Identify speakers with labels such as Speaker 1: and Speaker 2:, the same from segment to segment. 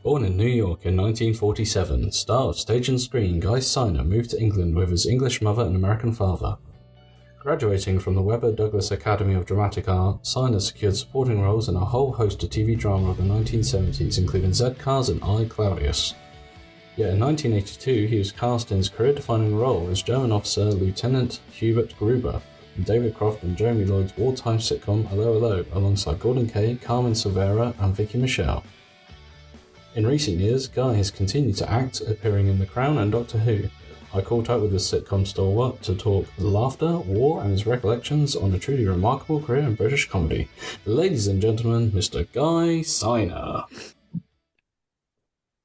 Speaker 1: Born in New York in 1947, star of stage and screen Guy Siner moved to England with his English mother and American father. Graduating from the Webber Douglas Academy of Dramatic Art, Siner secured supporting roles in a whole host of TV drama of the 1970s, including Z-Cars and I, Claudius. Yet in 1982, he was cast in his career-defining role as German officer Lieutenant Hubert Gruber in David Croft and Jeremy Lloyd's wartime sitcom Allo, Allo, alongside Gordon Kay, Carmen Silvera and Vicky Michelle. In recent years, Guy has continued to act, appearing in The Crown and Doctor Who. I caught up with the sitcom stalwart to talk laughter, war, and his recollections on a truly remarkable career in British comedy. Ladies and gentlemen, Mr. Guy Siner.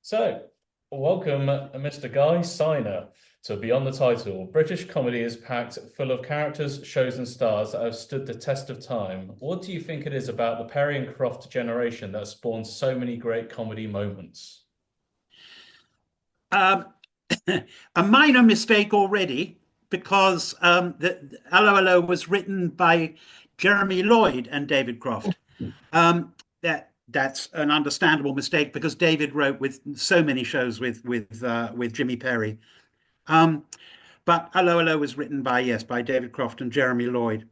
Speaker 2: So, welcome, Mr. Guy Siner, to Beyond the Title. British comedy is packed full of characters, shows, and stars that have stood the test of time. What do you think it is about the Perry and Croft generation that spawned so many great comedy moments?
Speaker 3: A minor mistake already, because Allo Allo was written by Jeremy Lloyd and David Croft. That's an understandable mistake because David wrote with so many shows with Jimmy Perry. But Allo Allo was written by David Croft and Jeremy Lloyd.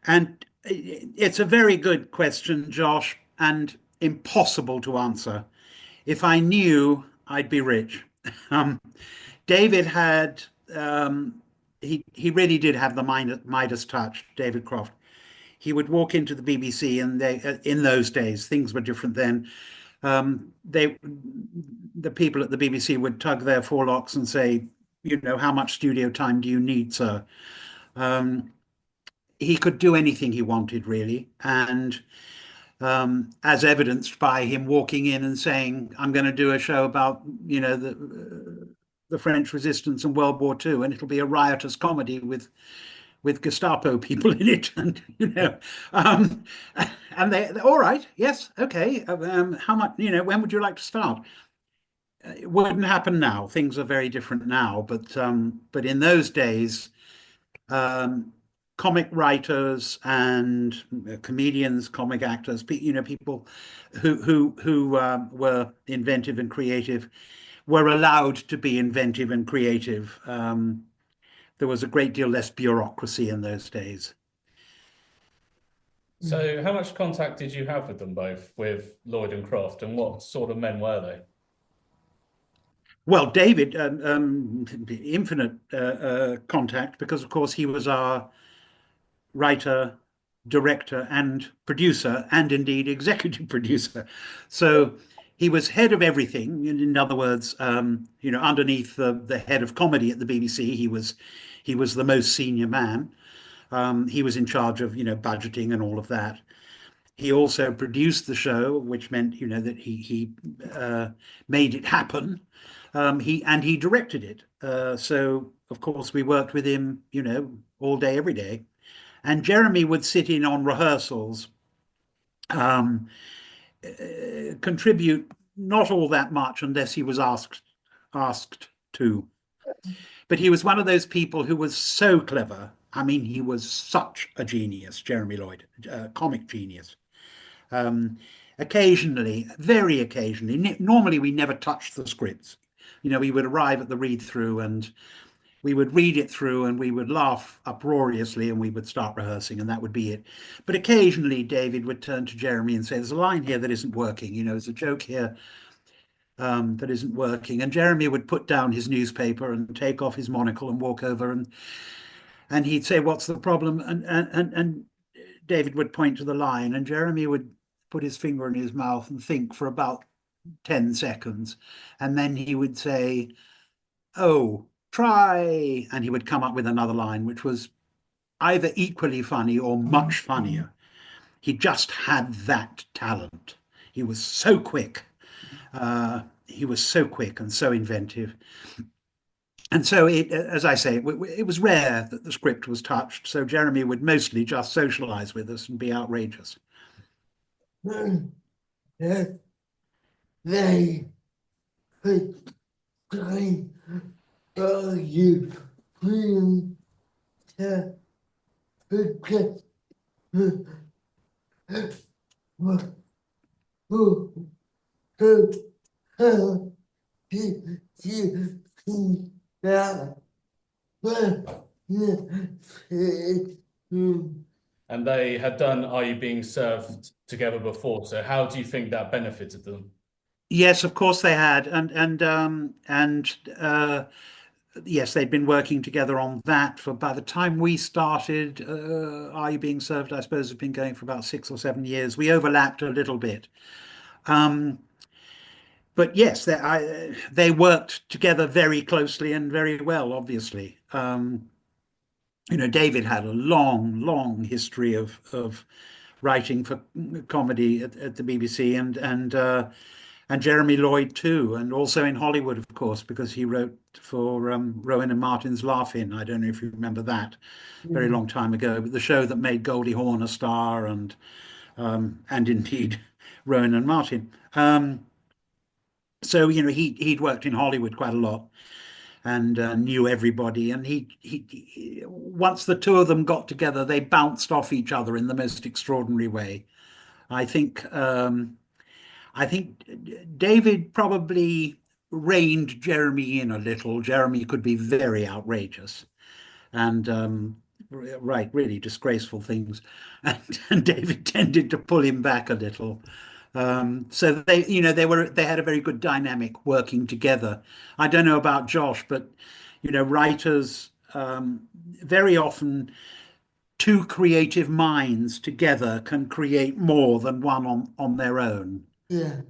Speaker 3: And it's a very good question, Josh, and impossible to answer. If I knew, I'd be rich. David had, he really did have the Midas touch, David Croft. He would walk into the BBC, and in those days, things were different then. The people at the BBC would tug their forelocks and say, how much studio time do you need, sir? He could do anything he wanted, really. And as evidenced by him walking in and saying, I'm going to do a show about, the French resistance and World War II, and it'll be a riotous comedy with Gestapo people in it, and and they're all right, yes, okay. How much? When would you like to start? It wouldn't happen now. Things are very different now, but in those days, comic writers and comedians, comic actors, people who were inventive and creative were allowed to be inventive and creative. There was a great deal less bureaucracy in those days.
Speaker 2: So how much contact did you have with them both, with Lloyd and Croft, and what sort of men were they?
Speaker 3: Well, David, infinite contact, because of course he was our writer, director, and producer, and indeed executive producer. So he was head of everything. In other words, underneath the head of comedy at the BBC, he was the most senior man. He was in charge of budgeting and all of that. He also produced the show, which meant that he made it happen. He directed it. So of course we worked with him all day, every day. And Jeremy would sit in on rehearsals, contribute not all that much unless he was asked to. But he was one of those people who was so clever. I mean, he was such a genius, Jeremy Lloyd, comic genius. Occasionally, very occasionally, normally we never touched the scripts. We would arrive at the read-through and we would read it through and we would laugh uproariously and we would start rehearsing, and that would be it. But occasionally David would turn to Jeremy and say, there's a line here that isn't working, there's a joke here that isn't working. And Jeremy would put down his newspaper and take off his monocle and walk over and he'd say, what's the problem? And David would point to the line, and Jeremy would put his finger in his mouth and think for about 10 seconds. And then he would say, oh, try. And he would come up with another line, which was either equally funny or much funnier. He just had that talent. He was so quick. He was so quick and so inventive. And so, as I say, it was rare that the script was touched. So Jeremy would mostly just socialize with us and be outrageous.
Speaker 4: They could train you to forget who Yeah.
Speaker 2: And they had done Are You Being Served together before. So how do you think that benefited them?
Speaker 3: Yes, of course they had, and yes, they'd been working together on that for by the time we started. Are You Being Served? I suppose has been going for about 6 or 7 years. We overlapped a little bit, um, but yes, they worked together very closely and very well. Obviously, David had a long, long history of writing for comedy at the BBC, and Jeremy Lloyd too, and also in Hollywood, of course, because he wrote for Rowan and Martin's Laugh-In. I don't know if you remember that, very long time ago, but the show that made Goldie Hawn a star, and indeed Rowan and Martin. So he'd worked in Hollywood quite a lot and knew everybody. And he once the two of them got together, they bounced off each other in the most extraordinary way. I think. I think David probably reined Jeremy in a little. Jeremy could be very outrageous and right, really disgraceful things, and David tended to pull him back a little. So they had a very good dynamic working together. I don't know about Josh, but writers very often two creative minds together can create more than one on their own.
Speaker 4: Yeah.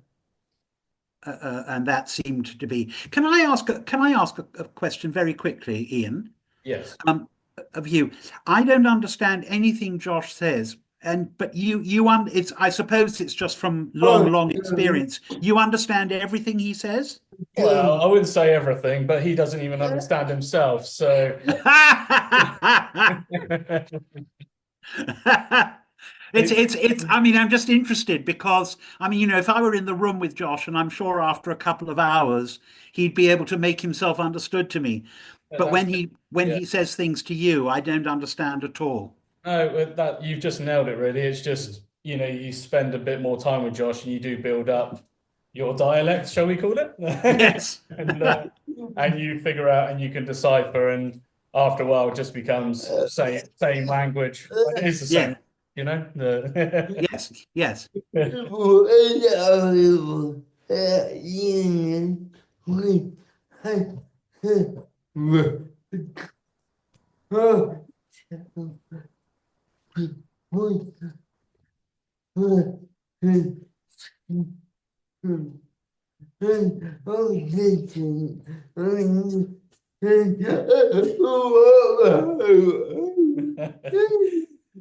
Speaker 3: And that seemed to be. Can I ask a question very quickly, Ian?
Speaker 2: Yes.
Speaker 3: Of you, I don't understand anything Josh says, but it's. I suppose it's just from
Speaker 4: Oh,
Speaker 3: long experience. You understand everything he says.
Speaker 2: Well, I wouldn't say everything, but he doesn't even understand himself. So
Speaker 3: It's I mean, I'm just interested because I mean, if I were in the room with Josh, and I'm sure after a couple of hours he'd be able to make himself understood to me. But
Speaker 2: that's
Speaker 3: when
Speaker 2: yeah.
Speaker 3: he says things to you, I don't understand at all.
Speaker 2: No, that you've just nailed it, really. It's just, you spend a bit more time with Josh and you do build up your dialect, shall we call it?
Speaker 3: Yes.
Speaker 2: And and you figure out and you can decipher, and after a while it just becomes same language. It is the same,
Speaker 3: Yeah.
Speaker 2: the
Speaker 3: Yes. Yes.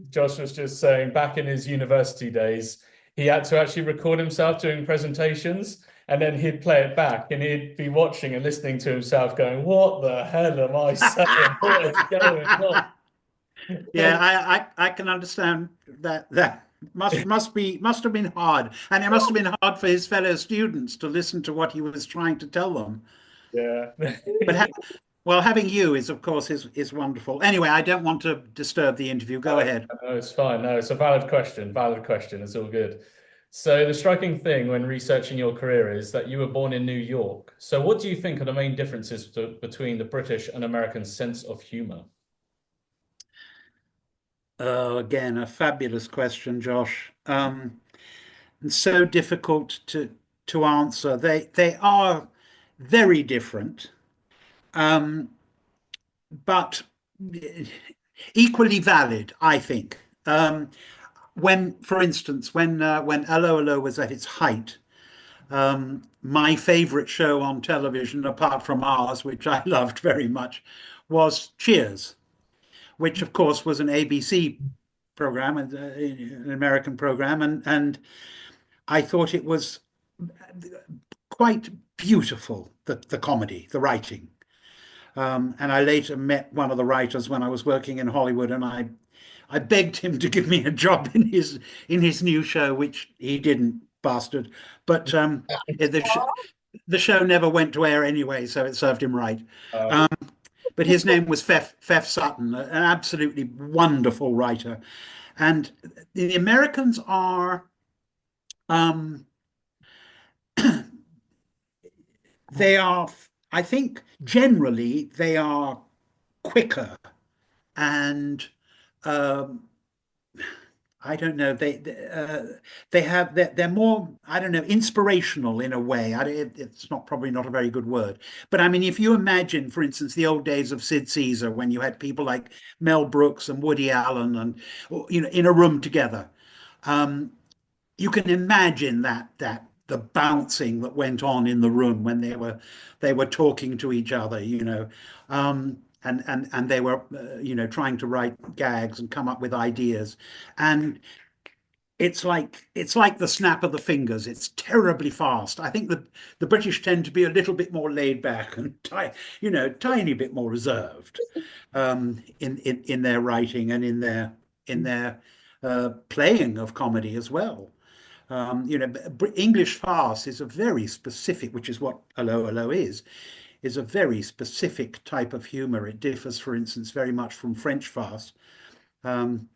Speaker 2: Josh was just saying back in his university days, he had to actually record himself doing presentations and then he'd play it back and he'd be watching and listening to himself going, "What the hell am I saying? What is going on?"
Speaker 3: Yeah, I can understand that must have been hard, and it must have been hard for his fellow students to listen to what he was trying to tell them.
Speaker 2: Yeah.
Speaker 3: But well, having you is of course is wonderful. Anyway, I don't want to disturb the interview. Go ahead.
Speaker 2: No, it's fine. No, it's a valid question. Valid question. It's all good. So the striking thing when researching your career is that you were born in New York. So what do you think are the main differences between the British and American sense of humor?
Speaker 3: Again, a fabulous question, Josh. And so difficult to answer. They are very different, but equally valid, I think. For instance, when Allo was at its height, my favorite show on television, apart from ours, which I loved very much, was Cheers, which of course was an ABC program, an American program, and I thought it was quite beautiful, the comedy, the writing. And I later met one of the writers when I was working in Hollywood, and I begged him to give me a job in his new show, which he didn't, bastard. But the show never went to air anyway, so it served him right.
Speaker 2: Uh,
Speaker 3: But his name was Fef Sutton, an absolutely wonderful writer. And the Americans are, They are, I think, generally they are quicker and um, I don't know. They have they're more, I don't know, inspirational in a way. It's not probably not a very good word, but I mean, if you imagine, for instance, the old days of Sid Caesar, when you had people like Mel Brooks and Woody Allen, and in a room together, um, you can imagine that the bouncing that went on in the room when they were talking to each other, and they were trying to write gags and come up with ideas, and it's like the snap of the fingers. It's terribly fast. I think the British tend to be a little bit more laid back and tiny bit more reserved in their writing and in their playing of comedy as well. English farce is a very specific, which is what Allo Allo is a very specific type of humor. It differs, for instance, very much from French farce. Um,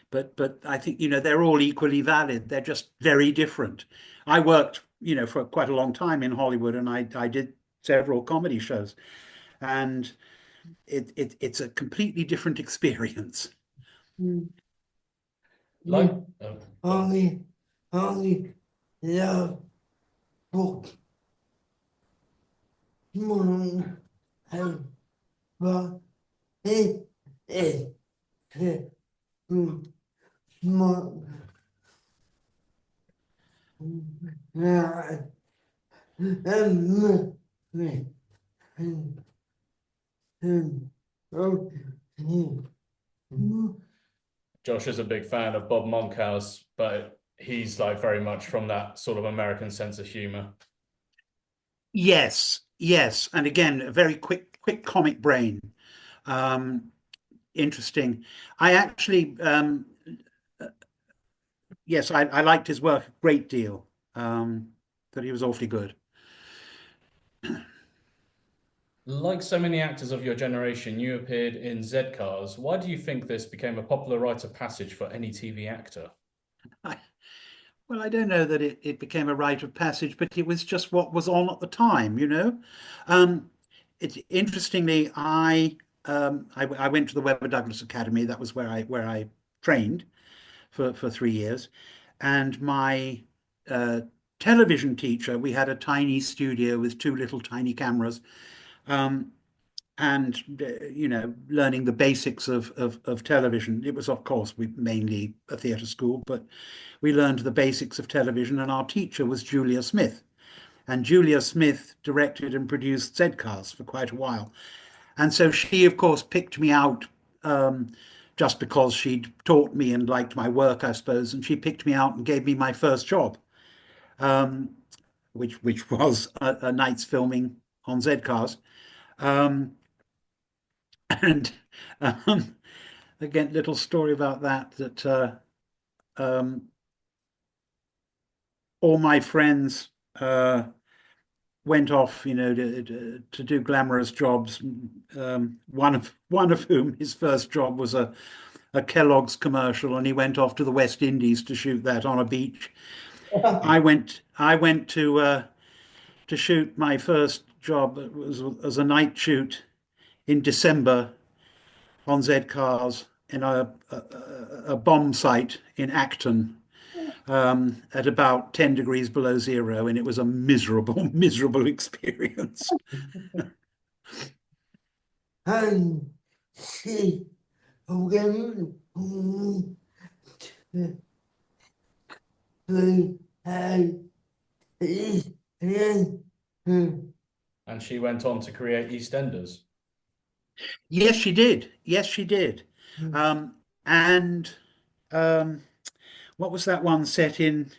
Speaker 3: but I think they're all equally valid. They're just very different. I worked for quite a long time in Hollywood, and I did several comedy shows, and it's a completely different experience.
Speaker 2: Like,
Speaker 4: only love book moon and but it smart and
Speaker 2: Josh is a big fan of Bob Monkhouse, but he's like very much from that sort of American sense of humor.
Speaker 3: Yes, yes, and again, a very quick comic brain. Um, Interesting. I actually, yes, I liked his work a great deal. That he was awfully good.
Speaker 2: Like so many actors of your generation, you appeared in Z-Cars. Why do you think this became a popular rite of passage for any TV actor?
Speaker 3: I, well, I don't know that it became a rite of passage, but it was just what was on at the time. Um, interestingly, I went to the Webber Douglas Academy. That was where I trained for 3 years, and my uh, television teacher. We had a tiny studio with two little tiny cameras, um, and learning the basics of television. It was, of course, we mainly a theatre school, but we learned the basics of television, and our teacher was Julia Smith. And Julia Smith directed and produced Z-Cars for quite a while. And so she, of course, picked me out just because she'd taught me and liked my work, I suppose. And she picked me out and gave me my first job, um, which was a night's filming on Z-Cars. Um, and again, little story about that um, all my friends went off, to do glamorous jobs. One of whom, his first job was a Kellogg's commercial, and he went off to the West Indies to shoot that on a beach. I went to shoot my first job. It was as a night shoot in December on Z-Cars in a bomb site in Acton, at about 10 degrees below zero, and it was a miserable, miserable experience.
Speaker 4: and she went to
Speaker 2: And she went on to create EastEnders.
Speaker 3: Yes, she did. Yes, she did. And what was that one set in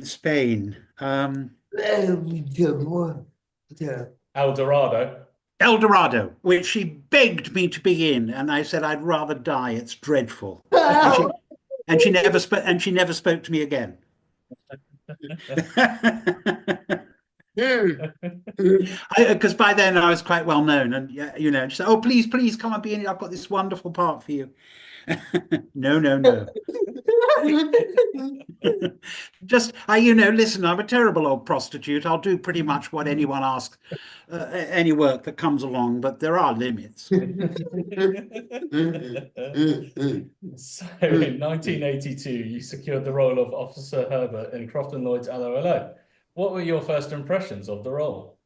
Speaker 3: Spain?
Speaker 2: El Dorado.
Speaker 3: El Dorado, which she begged me to be in, and I said I'd rather die. It's dreadful. And she never spoke to me again. Because by then I was quite well known, and yeah, just say, "Oh, please, please come and be in it. I've got this wonderful part for you." No, no, no. Just listen, I'm a terrible old prostitute. I'll do pretty much what anyone asks, any work that comes along, but there are limits.
Speaker 2: So in 1982, you secured the role of Officer Herbert in Croft and Lloyd's Allo. What were your first impressions of the role?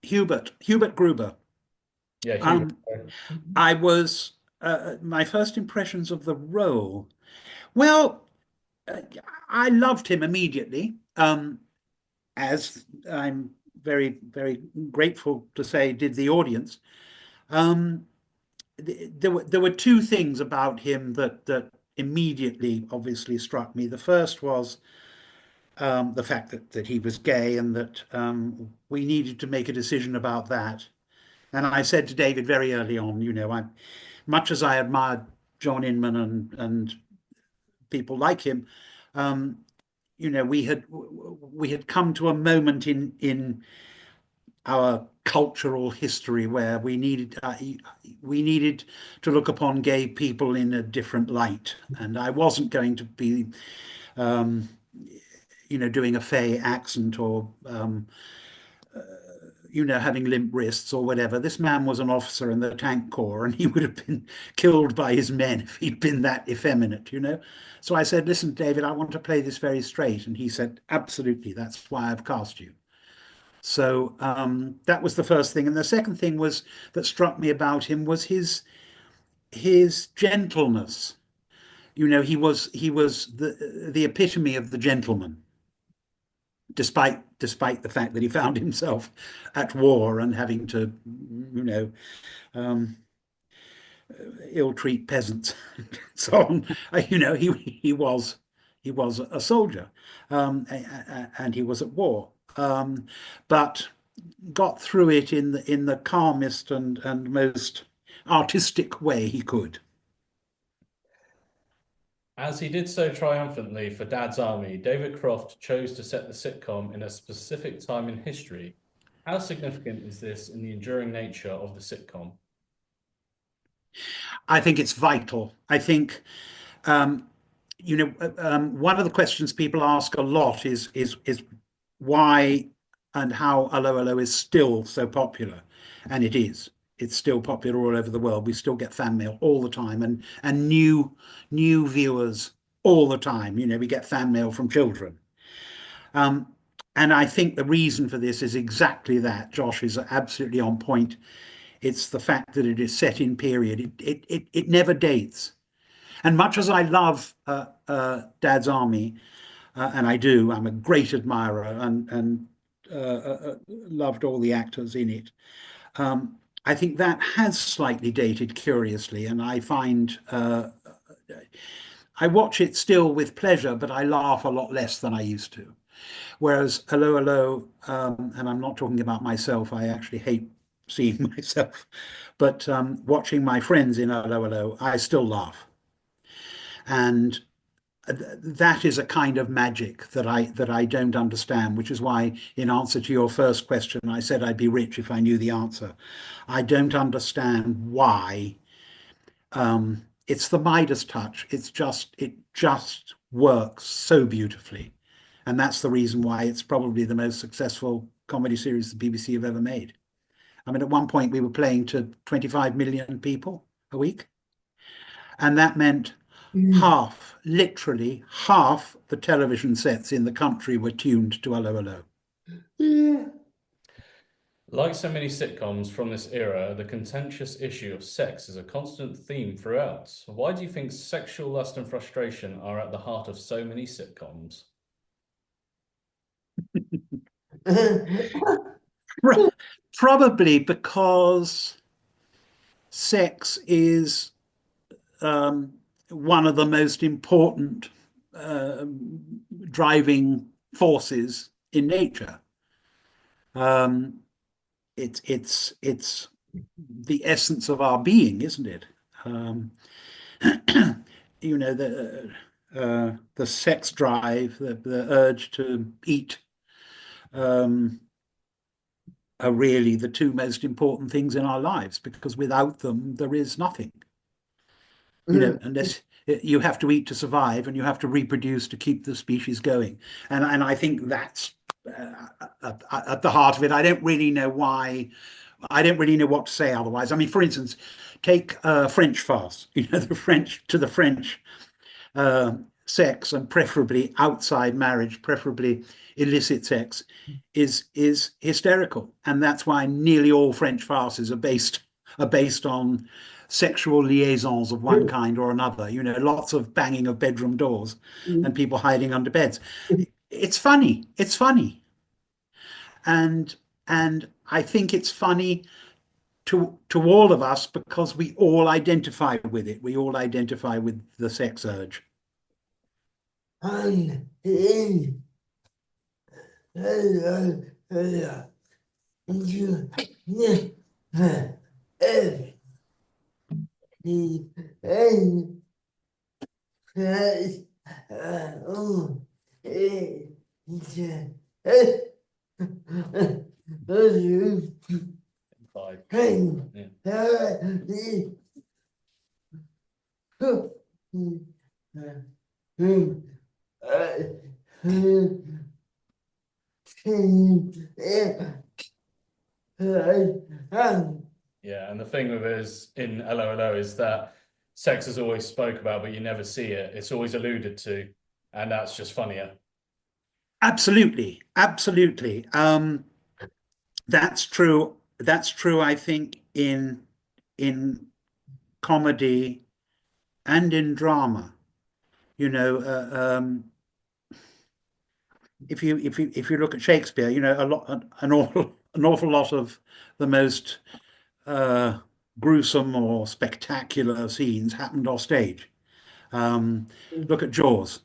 Speaker 3: Hubert Gruber.
Speaker 2: Yeah, Hubert.
Speaker 3: I was my first impressions of the role. Well, I loved him immediately, as I'm very, very grateful to say did the audience. There were two things about him that immediately obviously struck me. The first was the fact that he was gay, and that we needed to make a decision about that. And I said to David very early on, much as I admired John Inman and people like him, we had come to a moment in our cultural history where we needed to look upon gay people in a different light, and I wasn't going to be doing a fey accent or having limp wrists or whatever. This man was an officer in the tank corps, and he would have been killed by his men if he'd been that effeminate. So I said, "Listen, David, I want to play this very straight," and he said, "Absolutely, that's why I've cast you." So that was the first thing. And the second thing that struck me about him was his gentleness. He was the epitome of the gentleman, despite the fact that he found himself at war and having to, ill-treat peasants and so on. He was a soldier, and he was at war, but got through it in the calmest and most artistic way he could.
Speaker 2: As he did so triumphantly for Dad's Army, David Croft chose to set the sitcom in a specific time in history. How significant is this in the enduring nature of the sitcom?
Speaker 3: I think it's vital. I think, one of the questions people ask a lot is why and how Allo is still so popular, and it is. It's still popular all over the world. We still get fan mail all the time, and new viewers all the time. We get fan mail from children. And I think the reason for this is exactly that. Josh is absolutely on point. It's the fact that it is set in period. It never dates. And much as I love Dad's Army, and I do, I'm a great admirer and loved all the actors in it. I think that has slightly dated curiously, and I find I watch it still with pleasure, but I laugh a lot less than I used to. Whereas Allo, and I'm not talking about myself, I actually hate seeing myself, but watching my friends in Allo, I still laugh. And that is a kind of magic that I don't understand, which is why, in answer to your first question, I said I'd be rich if I knew the answer. I don't understand why. It's the Midas touch. It just works so beautifully, and that's the reason why it's probably the most successful comedy series the BBC have ever made. I mean, at one point we were playing to 25 million people a week, and that meant literally half the television sets in the country were tuned to Allo.
Speaker 4: Yeah.
Speaker 2: Like so many sitcoms from this era, the contentious issue of sex is a constant theme throughout. Why do you think sexual lust and frustration are at the heart of so many sitcoms?
Speaker 3: Probably because sex is one of the most important driving forces in nature. It's the essence of our being, isn't it? The sex drive, the urge to eat, are really the two most important things in our lives, because without them, there is nothing. You know, unless you have to eat to survive and you have to reproduce to keep the species going. And I think that's at the heart of it. I don't really know why. I don't really know what to say otherwise. I mean, for instance, take French farce. You know, the French sex, and preferably outside marriage, preferably illicit sex, is hysterical, and that's why nearly all French farces are based on sexual liaisons of one kind or another. You know, lots of banging of bedroom doors and people hiding under beds. It's funny. It's funny, and I think it's funny to all of us because we all identify with it. We all identify with the sex urge.
Speaker 4: And in you never he and says oh
Speaker 2: Five. Yeah, and the thing with it is in Allo is that sex is always spoke about, but you never see it. It's always alluded to, and that's just funnier.
Speaker 3: Absolutely, absolutely. That's true. That's true. I think in comedy and in drama. You know, if you look at Shakespeare, you know, an awful lot of the most gruesome or spectacular scenes happened off stage. Look at Jaws.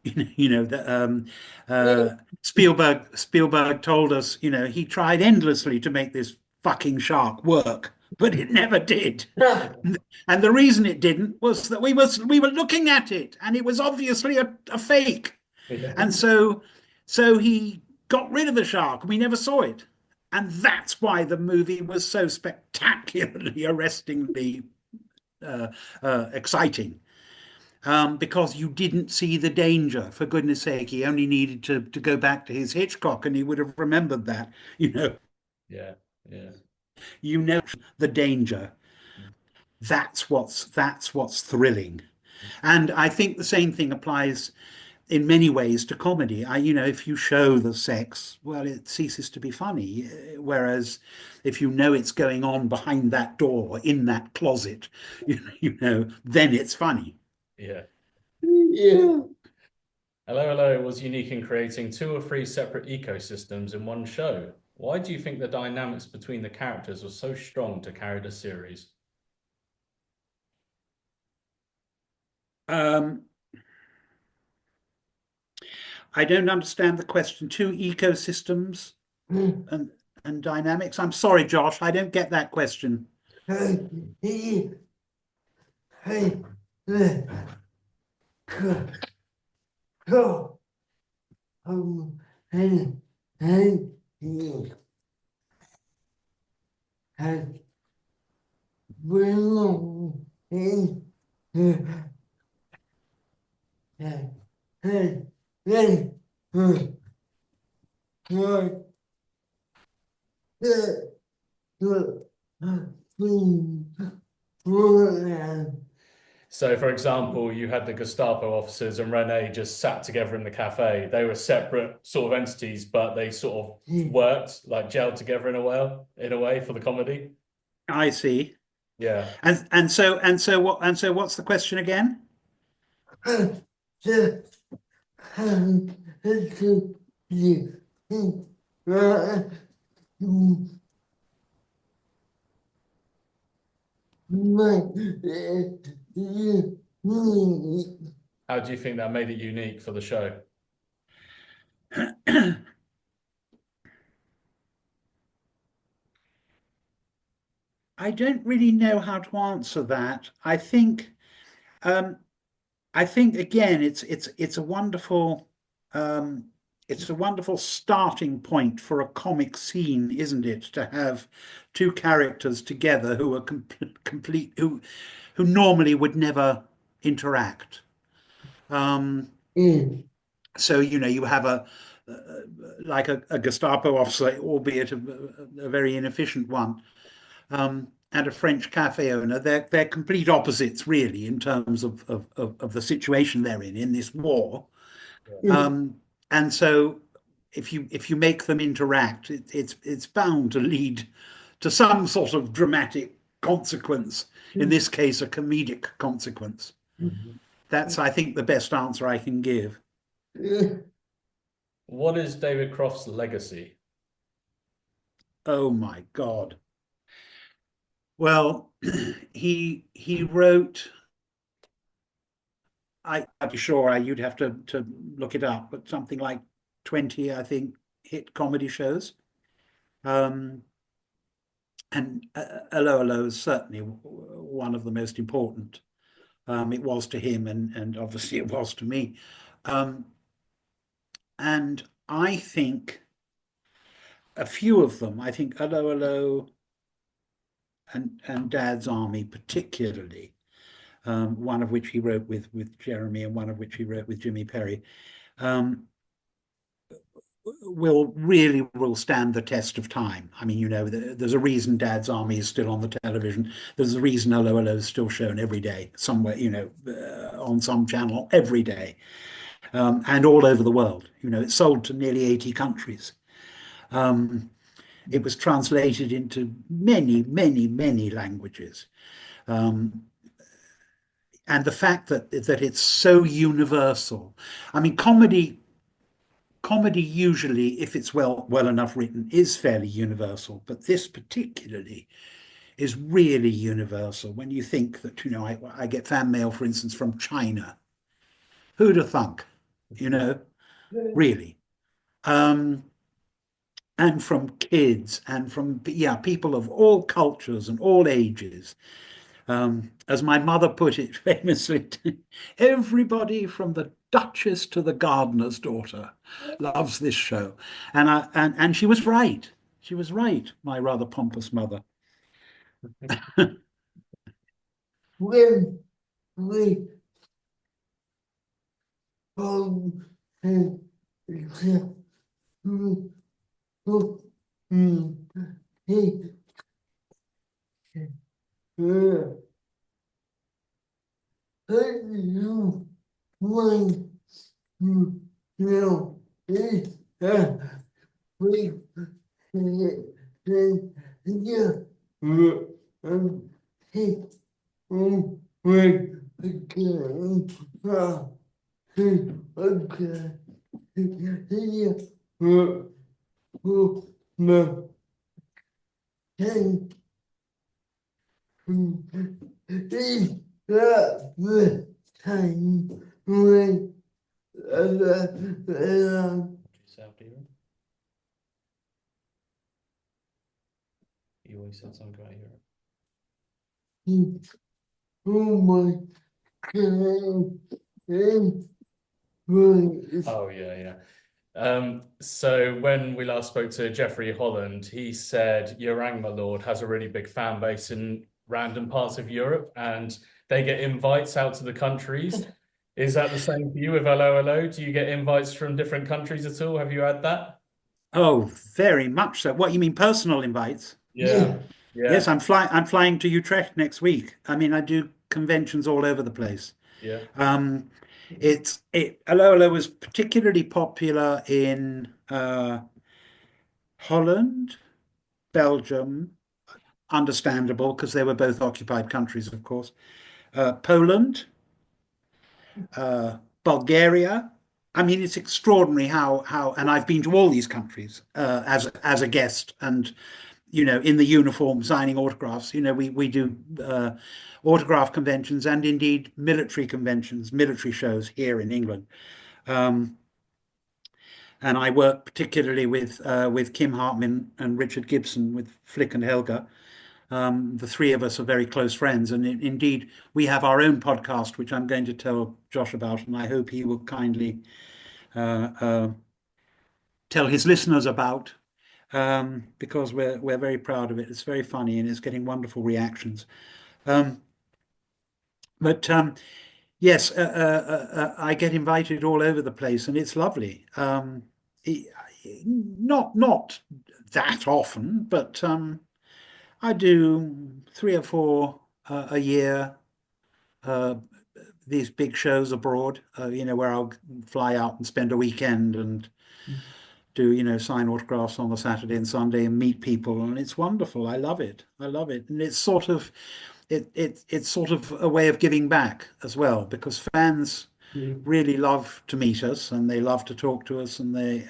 Speaker 3: You know that Spielberg told us, you know, he tried endlessly to make this fucking shark work, but it never did. And the reason it didn't was that we were looking at it, and it was obviously a fake.
Speaker 2: Yeah.
Speaker 3: And so he got rid of the shark, and we never saw it. And that's why the movie was so spectacularly, arrestingly exciting. Because you didn't see the danger. For goodness sake, he only needed to go back to his Hitchcock, and he would have remembered that.
Speaker 2: Yeah, yeah.
Speaker 3: You know the danger. That's what's thrilling, and I think the same thing applies in many ways to comedy. If you show the sex, well, it ceases to be funny. Whereas if you know it's going on behind that door, in that closet, then it's funny.
Speaker 2: Yeah.
Speaker 4: Yeah.
Speaker 2: Allo was unique in creating 2 or 3 separate ecosystems in one show. Why do you think the dynamics between the characters were so strong to carry the series?
Speaker 3: I don't understand the question. 2 ecosystems and dynamics. I'm sorry, Josh, I don't get that question.
Speaker 2: So, for example, you had the Gestapo officers and Rene just sat together in the cafe. They were separate sort of entities, but they sort of worked, like gelled together in a way for the comedy.
Speaker 3: I see.
Speaker 2: Yeah.
Speaker 3: And so what's the question again?
Speaker 2: How do you think that made it unique for the show?
Speaker 3: I don't really know how to answer that. I think again, it's a wonderful it's a wonderful starting point for a comic scene, isn't it? To have two characters together who are complete, who normally would never interact. Um,
Speaker 4: mm,
Speaker 3: so you have uh, like a Gestapo officer, albeit a very inefficient one, and a French cafe owner. They're complete opposites, really, in terms of the situation they're in this war.
Speaker 4: mm,
Speaker 3: And so, if you make them interact, it's bound to lead to some sort of dramatic consequence. In
Speaker 4: mm,
Speaker 3: this case, a comedic consequence.
Speaker 2: Mhm.
Speaker 3: That's, I think, the best answer I can give.
Speaker 4: mm.
Speaker 2: What is David Croft's legacy?
Speaker 3: Oh my God. Well, he wrote. I'm sure you'd have to look it up, but something like 20, I think, hit comedy shows. Um, and Allo Allo is certainly one of the most important. It was to him, and obviously it was to me. Um, and I think a few of them, I think Allo Allo and Dad's Army particularly, one of which he wrote with Jeremy and one of which he wrote with Jimmy Perry, um, will stand the test of time. I mean, there's a reason Dad's Army is still on the television. There's a reason Allo Allo is still shown every day somewhere, on some channel every day, and all over the world. It's sold to nearly 80 countries. It was translated into many, many, many languages. Um, and the fact that it's so universal. I mean, comedy usually, if it's well enough written, is fairly universal, but this particularly is really universal. When you think that, I get fan mail, for instance, from China. Who'd have thunk? You know, really. Um, and from kids and from people of all cultures and all ages. As my mother put it famously, everybody from the Duchess to the gardener's daughter loves this show. And she was right. She was right, my rather pompous mother.
Speaker 4: When we home and except we hope he uh, you want to know is we yeah he wait again okay yeah no can is the time when
Speaker 2: South Europe? You always said something about Europe.
Speaker 4: oh my god and
Speaker 2: Oh, yeah, yeah. So when we last spoke to Jeffrey Holland, he said Yerang, my lord, has a really big fan base in random parts of Europe, and they get invites out to the countries. Is that the same for you with Allo Allo? Do you get invites from different countries at all? Have you had that?
Speaker 3: Oh, very much so. What you mean, personal invites?
Speaker 2: Yeah,
Speaker 3: Yes,
Speaker 2: yeah,
Speaker 3: I'm flying to Utrecht next week. I mean, I do conventions all over the place.
Speaker 2: yeah.
Speaker 3: Um, Allo Allo was particularly popular in Holland, Belgium, understandable because they were both occupied countries, of course. Poland, Bulgaria. I mean, it's extraordinary and I've been to all these countries as a guest, and in the uniform signing autographs. We do autograph conventions and indeed military conventions, military shows here in England. Um, and I work particularly with Kim Hartman and Richard Gibson, with Flick and Helga. The three of us are very close friends, and indeed we have our own podcast, which I'm going to tell Josh about, and I hope he will kindly uh, uh, tell his listeners about, because we're very proud of it. It's very funny and it's getting wonderful reactions. But yes, I get invited all over the place, and it's lovely. Not that often, but I do 3 or 4 a year. These big shows abroad, where I'll fly out and spend a weekend and do, sign autographs on the Saturday and Sunday and meet people, and it's wonderful. I love it. I love it, and it's sort of it's sort of a way of giving back as well, because fans really love to meet us and they love to talk to us, and they,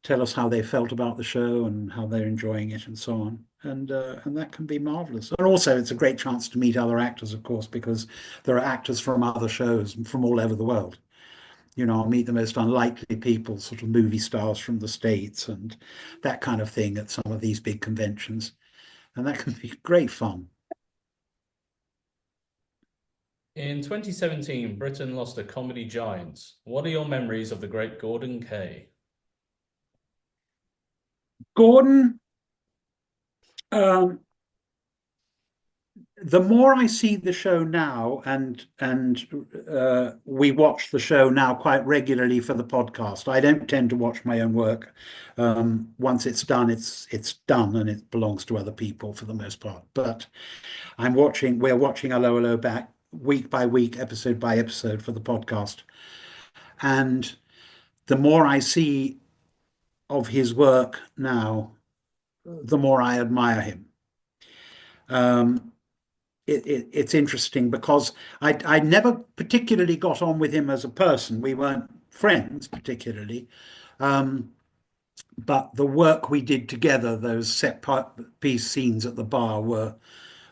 Speaker 3: tell us how they felt about the show and how they're enjoying it and so on. And that can be marvelous. And also, it's a great chance to meet other actors, of course, because there are actors from other shows from all over the world. I'll meet the most unlikely people, sort of movie stars from the States and that kind of thing at some of these big conventions. And that can be great fun.
Speaker 2: In 2017, Britain lost a comedy giant. What are your memories of the great Gordon Kay?
Speaker 3: Gordon, the more I see the show now, and we watch the show now quite regularly for the podcast. I don't tend to watch my own work. Once it's done, it's done, and it belongs to other people for the most part. But we're watching Allo back week by week, episode by episode for the podcast. And the more I see of his work now, the more I admire him. It's interesting because I never particularly got on with him as a person. We weren't friends particularly. But the work we did together, those set piece scenes at the bar were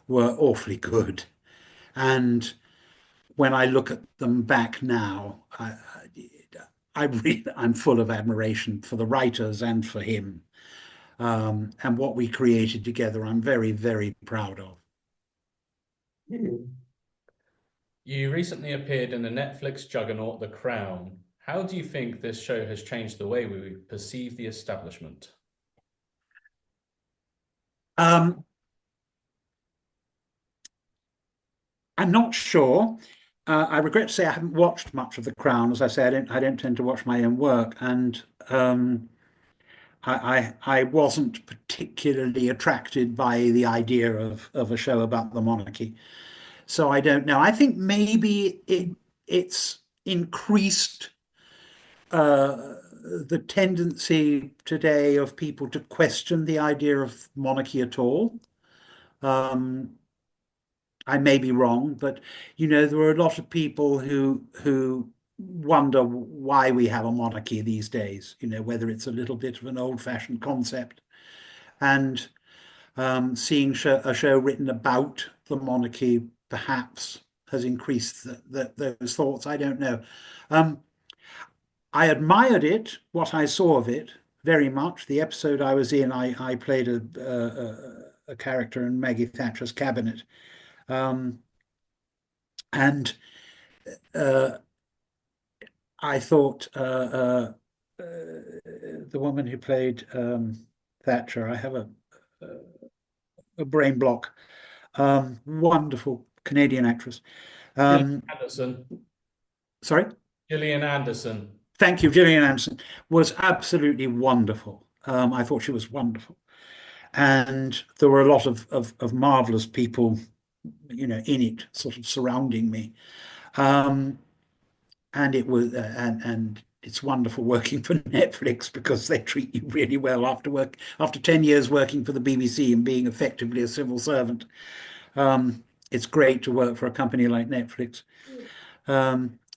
Speaker 3: awfully good. And when I look at them back now, I'm full of admiration for the writers and for him. And what we created together, I'm very, very proud of.
Speaker 2: You recently appeared in the Netflix juggernaut The Crown. How do you think this show has changed the way we perceive the establishment?
Speaker 3: I'm not sure. I regret to say I haven't watched much of The Crown. As I say, I don't tend to watch my own work, and I wasn't particularly attracted by the idea of a show about the monarchy. So I don't know. I think maybe it's increased the tendency today of people to question the idea of monarchy at all. I may be wrong, but there are a lot of people who wonder why we have a monarchy these days, whether it's a little bit of an old-fashioned concept. And seeing a show written about the monarchy perhaps has increased those thoughts. I don't know. I admired it, what I saw of it, very much. The episode I was in, I played a character in Maggie Thatcher's cabinet. And I thought the woman who played Thatcher, I have a brain block, wonderful Canadian actress.
Speaker 2: Gillian Anderson.
Speaker 3: Sorry?
Speaker 2: Gillian Anderson.
Speaker 3: Thank you. Gillian Anderson was absolutely wonderful. I thought she was wonderful. And there were a lot of marvelous people, in it, sort of surrounding me. And it was, and it's wonderful working for Netflix because they treat you really well after 10 years working for the BBC and being effectively a civil servant. It's great to work for a company like Netflix,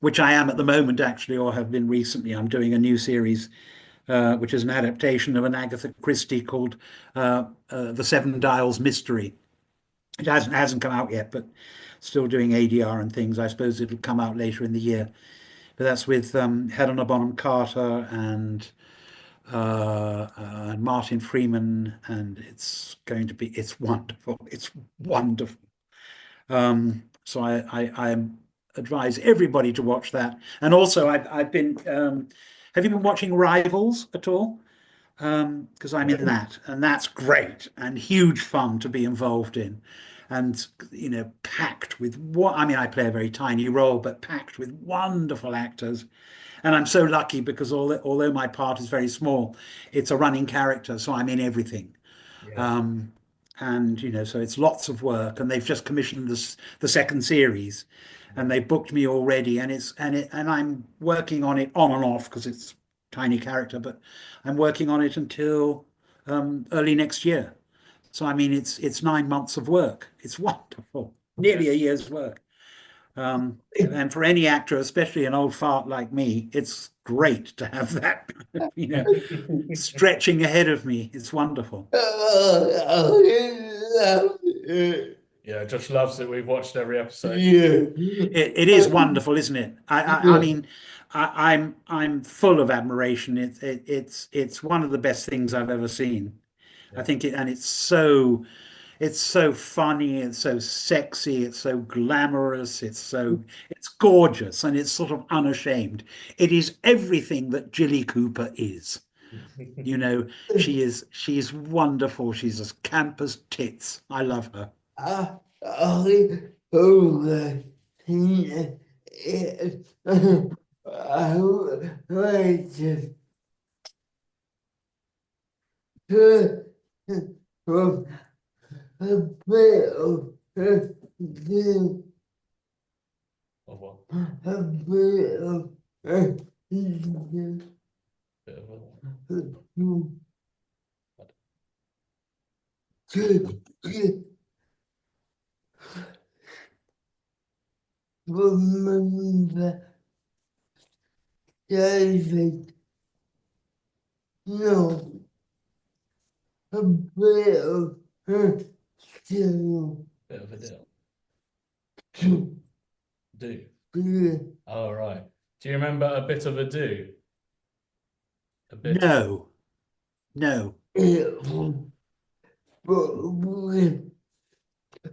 Speaker 3: which I am at the moment, actually, or have been recently. I'm doing a new series, which is an adaptation of an Agatha Christie called The Seven Dials Mystery. It hasn't come out yet, but still doing ADR and things. I suppose it'll come out later in the year. But that's with Helena Bonham Carter and Martin Freeman, and it's wonderful. It's wonderful. So I advise everybody to watch that. And also, I've been Have you been watching Rivals at all? Because I'm in that, and that's great and huge fun to be involved in. And, packed with what I mean, I play a very tiny role, but packed with wonderful actors. And I'm so lucky because although my part is very small, it's a running character, so I'm in everything.
Speaker 2: Yeah.
Speaker 3: Um, and so it's lots of work, and they've just commissioned the second series, and they booked me already, and I'm working on it on and off because it's tiny character, but I'm working on it until early next year. So I mean, it's 9 months of work. It's wonderful, nearly a year's work. And for any actor, especially an old fart like me, it's great to have that, stretching ahead of me. It's wonderful.
Speaker 2: Yeah, Josh loves it. We've watched every episode.
Speaker 3: It is wonderful, isn't it? I mean, I'm full of admiration. It's one of the best things I've ever seen. I think and it's so funny, it's so sexy, it's so glamorous, it's gorgeous, and it's sort of unashamed. It is everything that Jilly Cooper is. She's wonderful. She's as camp as tits. I love her.
Speaker 4: A bit of the
Speaker 2: Of what?
Speaker 4: a bit of
Speaker 2: Bit of a-
Speaker 4: remember David. No, a bit of still
Speaker 2: Bit of a deal.
Speaker 4: to
Speaker 2: Do.
Speaker 4: be
Speaker 2: Oh, right. Do you remember a bit of a do? A bit.
Speaker 3: No.
Speaker 4: able, but with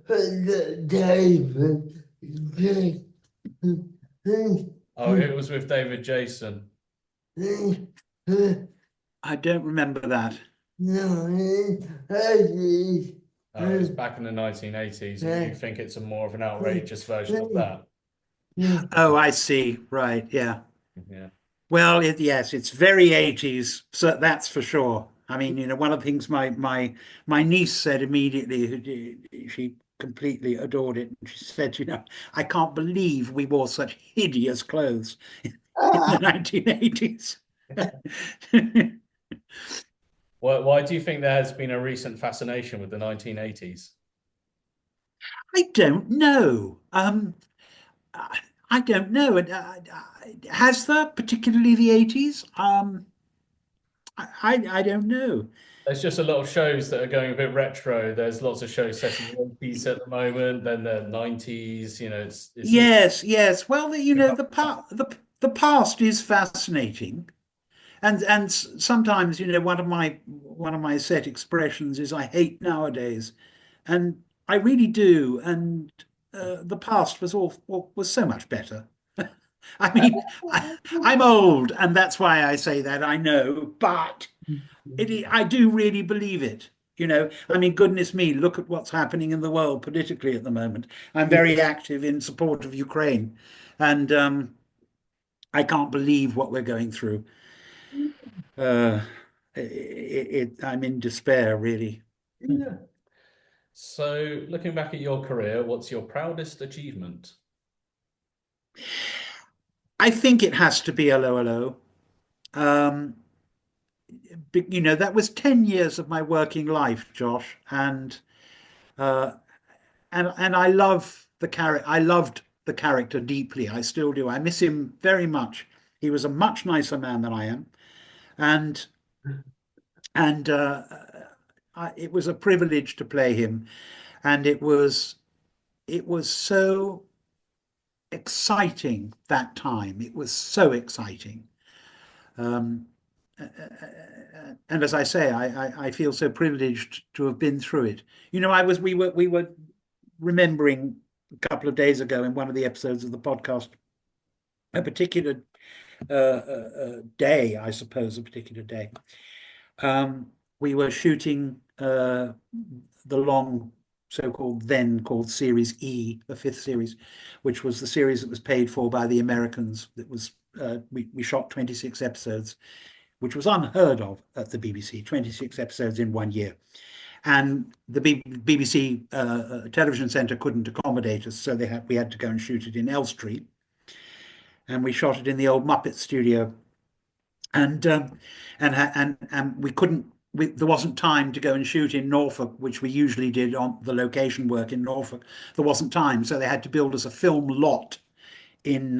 Speaker 4: David Jason.
Speaker 2: Oh, it was with David Jason.
Speaker 3: I don't remember that.
Speaker 4: No,
Speaker 2: Oh, it was back in the 1980s, and you think it's a more of an outrageous version of that.
Speaker 3: Oh, I see. Right. Yeah.
Speaker 2: Yeah.
Speaker 3: Well, yes, it's very 80s, so that's for sure. I mean, one of the things my niece said immediately, she completely adored it. And she said, I can't believe we wore such hideous clothes in the 1980s.
Speaker 2: Why do you think there has been a recent fascination with the 1980s?
Speaker 3: I don't know. I don't know. Has there, particularly the 80s? I don't know.
Speaker 2: There's just a lot of shows that are going a bit retro. There's lots of shows set in the 80s at the moment, then the 90s, it's
Speaker 3: Yes. Well, the past is fascinating, and sometimes, one of my set expressions is I hate nowadays, and I really do. And the past was so much better. I mean, I'm old, and that's why I say that. I know, but I do really believe it. I mean, goodness me, look at what's happening in the world politically at the moment. I'm very active in support of Ukraine, and I can't believe what we're going through. Uh, I'm in despair, really.
Speaker 2: So, looking back at your career, what's your proudest achievement?
Speaker 3: I think it has to be Allo Allo. Um, that was 10 years of my working life, Josh, uh, and I love the character. I loved the character deeply. I still do. I miss him very much. He was a much nicer man than I am, and it was a privilege to play him, and it was so exciting that time. It was so exciting. Um, and as I say, I feel so privileged to have been through it. We were remembering a couple of days ago in one of the episodes of the podcast a particular day, I suppose, a particular day. We were shooting the long so-called then called Series E, the fifth series, which was the series that was paid for by the Americans. That was we shot 26 episodes, which was unheard of at the BBC. 26 episodes in 1 year, and the BBC television centre couldn't accommodate us, so we had to go and shoot it in Elstree, and we shot it in the old Muppet studio, and we couldn't. There wasn't time to go and shoot in Norfolk, which we usually did on the location work in Norfolk. There wasn't time, so they had to build us a film lot in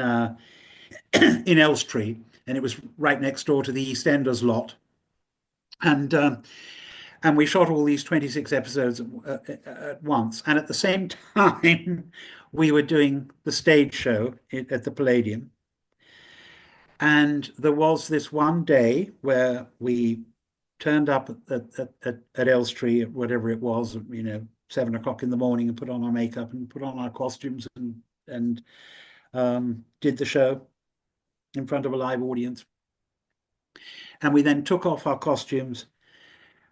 Speaker 3: in Elstree, and it was right next door to the EastEnders lot. And we shot all these 26 episodes at once. And at the same time, we were doing the stage show at the Palladium. And there was this one day where we turned up at Elstree, whatever it was, 7 o'clock in the morning, and put on our makeup and put on our costumes and did the show in front of a live audience. And we then took off our costumes,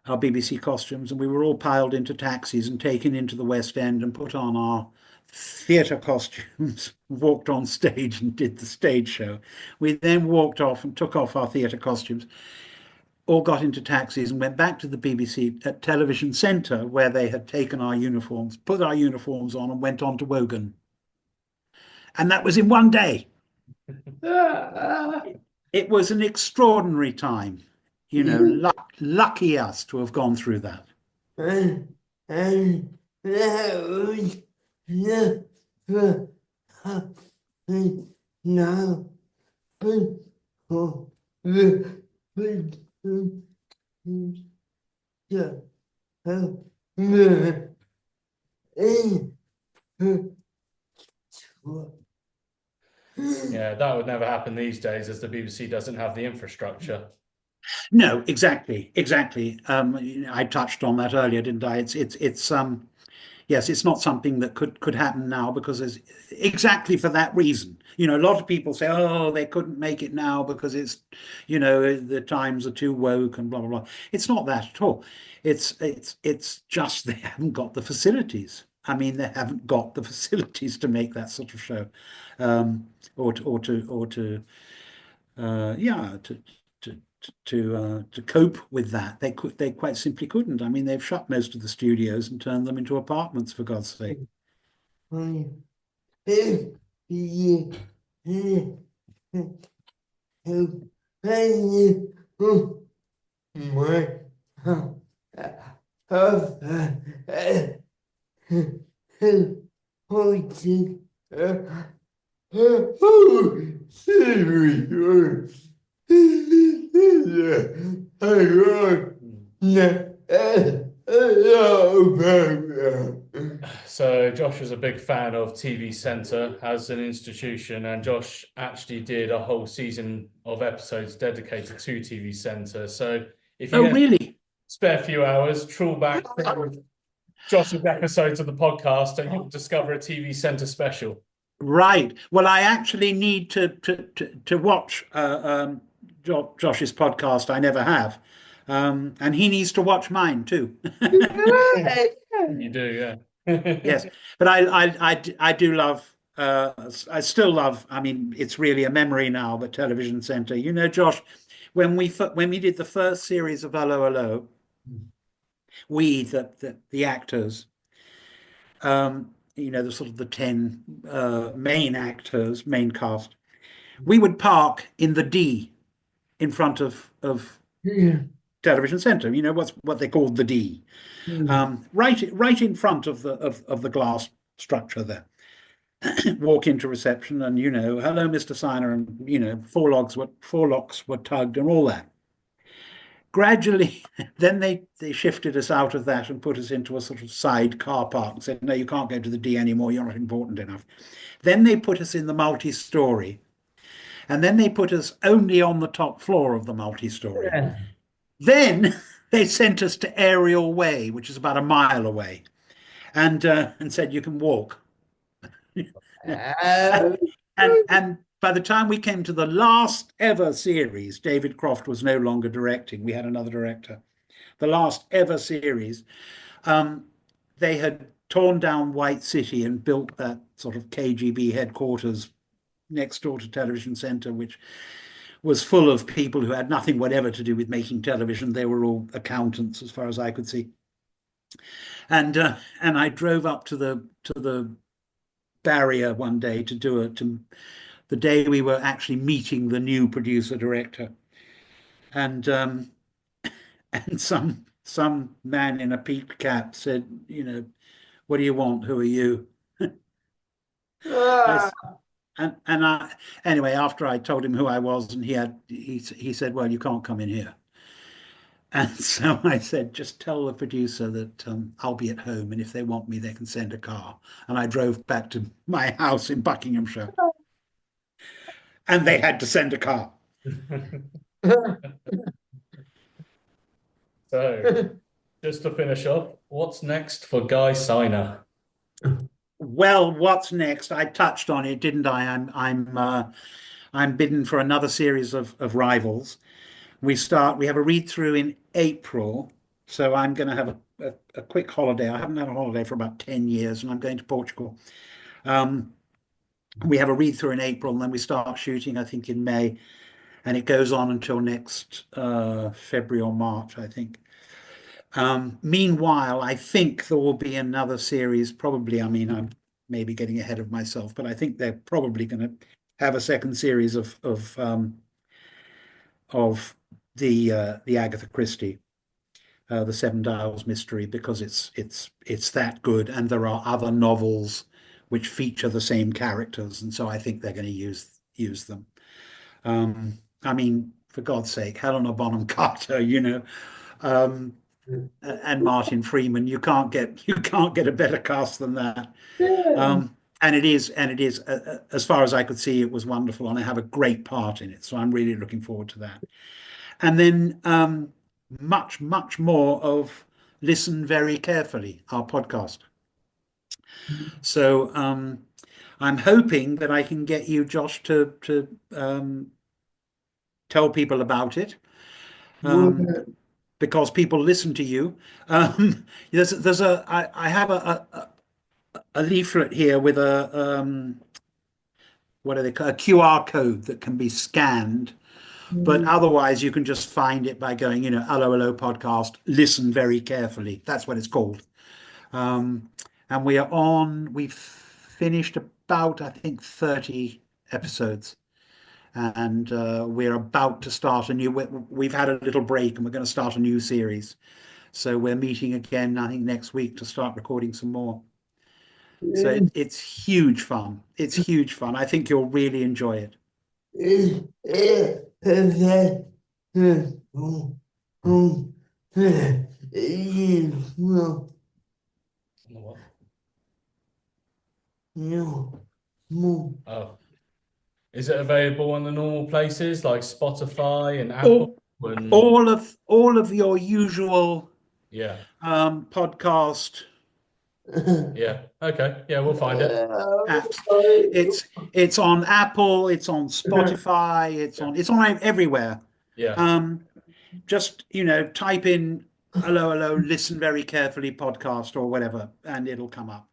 Speaker 3: our BBC costumes, and we were all piled into taxis and taken into the West End and put on our theatre costumes, walked on stage and did the stage show. We then walked off and took off our theatre costumes, all got into taxis and went back to the BBC at Television Centre, where they had taken our uniforms, put our uniforms on, and went on to Wogan. And that was in 1 day. It was an extraordinary time. Lucky us to have gone through that.
Speaker 4: And that was never happened now.
Speaker 2: Yeah, that would never happen these days, as the BBC doesn't have the infrastructure.
Speaker 3: No, exactly. I touched on that earlier, didn't I? Yes, it's not something that could happen now, because it's exactly for that reason. A lot of people say, oh, they couldn't make it now because it's, the times are too woke and blah blah blah. It's not that at all. It's just they haven't got the facilities. I mean, they haven't got the facilities to make that sort of show, to cope with that. They quite simply couldn't. I mean, they've shut most of the studios and turned them into apartments, for God's sake.
Speaker 2: So Josh was a big fan of TV Centre as an institution, and Josh actually did a whole season of episodes dedicated to TV Centre. So if you
Speaker 3: really
Speaker 2: spare a few hours, trawl back through Josh's episodes of the podcast, and you'll discover a TV Centre special.
Speaker 3: Right. Well, I actually need to watch Josh's podcast. I never have, and he needs to watch mine too.
Speaker 2: You do, yeah.
Speaker 3: Yes, but I do love. I still love. I mean, it's really a memory now. But Television Centre, Josh, when we did the first series of Allo, Allo, we the actors, the sort of the 10 main actors, main cast, we would park in the D in front of Television Centre. What they called the D. Right in front of the glass structure there. Walk into reception and hello, Mr. Signer, and four locks were tugged and all that. Gradually, then they shifted us out of that and put us into a sort of side car park and said, no, you can't go to the D anymore, you're not important enough. Then they put us in the multi-story, and then they put us only on the top floor of the multi-story. Yeah. Then they sent us to Aerial Way, which is about a mile away, and said you can walk. and by the time we came to the last ever series, David Croft was no longer directing. We had another director. The last ever series, they had torn down White City and built that sort of KGB headquarters next door to Television Centre, which was full of people who had nothing whatever to do with making television. They were all accountants, as far as I could see. And I drove up to the barrier one day to do it, the day we were actually meeting the new producer director, and some man in a peaked cap said, "What do you want? Who are you?" Anyway, after I told him who I was, and he said, "Well, you can't come in here." And so I said, "Just tell the producer that I'll be at home, and if they want me, they can send a car." And I drove back to my house in Buckinghamshire, and they had to send a car.
Speaker 2: So, just to finish off, what's next for Guy Siner?
Speaker 3: Well, what's next? I touched on it, didn't I? I'm bidden for another series of Rivals. We have a read through in April, so I'm going to have a quick holiday. I haven't had a holiday for about 10 years, and I'm going to Portugal. We have a read through in April, and then we start shooting, I think, in May, and it goes on until next February or March, I think. Meanwhile, I think there will be another series, probably. I mean, I'm maybe getting ahead of myself, but I think they're probably going to have a second series of the Agatha Christie, the Seven Dials mystery, because it's that good, and there are other novels which feature the same characters, and so I think they're going to use them. I mean, for God's sake, Helena Bonham Carter, and Martin Freeman. You can't get a better cast than that. And it is, as far as I could see, it was wonderful, and I have a great part in it. So I'm really looking forward to that. And then much more of Listen Very Carefully, our podcast. So I'm hoping that I can get you, Josh, to tell people about it. Because people listen to you. I have a leaflet here with a what are they called? A QR code that can be scanned, but otherwise you can just find it by going, Allo podcast, Listen Very Carefully. That's what it's called. And we've finished about, I think, 30 episodes. And we're about to start we've had a little break, and we're going to start a new series. So we're meeting again, I think, next week to start recording some more. So it's huge fun. It's huge fun. I think you'll really enjoy it.
Speaker 2: Oh. Is it available on the normal places like Spotify and Apple?
Speaker 3: All of your usual podcast.
Speaker 2: Yeah. Okay. Yeah, we'll find it.
Speaker 3: Apps. It's on Apple. It's on Spotify. It's on everywhere.
Speaker 2: Yeah.
Speaker 3: Just type in Allo Listen Very Carefully podcast or whatever, and it'll come up.